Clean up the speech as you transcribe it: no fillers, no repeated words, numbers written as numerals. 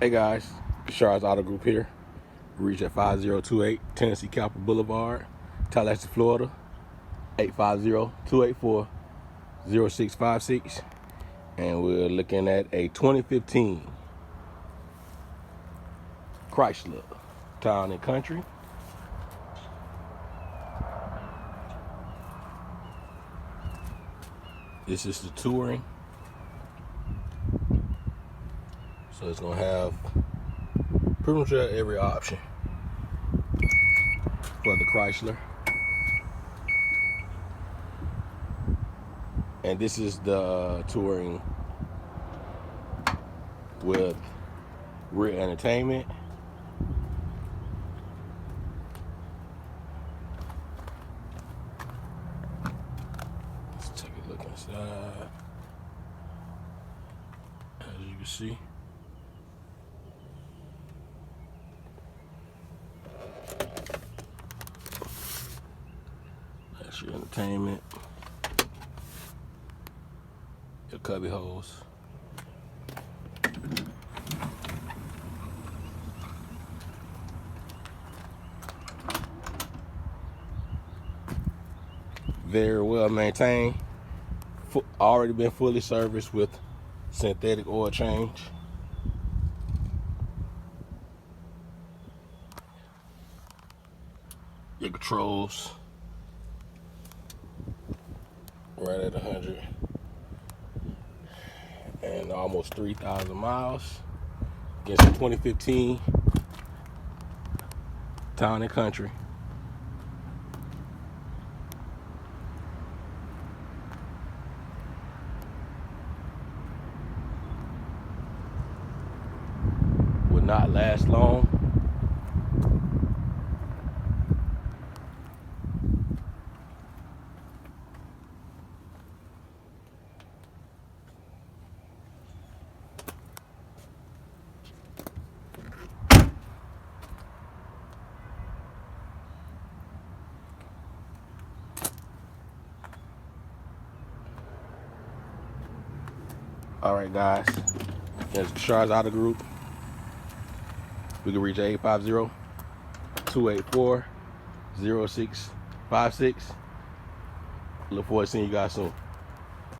Hey guys, Carshards Auto Group here. Reach at 5028 Tennessee Capitol Boulevard, Tallahassee, Florida, 850-284-0656. And we're looking at a 2015 Chrysler Town and Country. This is the Touring. So it's gonna have pretty much every option for the Chrysler. And this is the Touring with rear entertainment. Let's take a look inside. As you can see, that's your entertainment, your cubby holes. Very well maintained. Already been fully serviced with synthetic oil change. Your controls right at 100 and almost 3,000 miles against the 2015 Town and Country. Would not last long. All right, guys. There's Carshards Auto Group. We can reach 850-284-0656. Look forward to seeing you guys soon.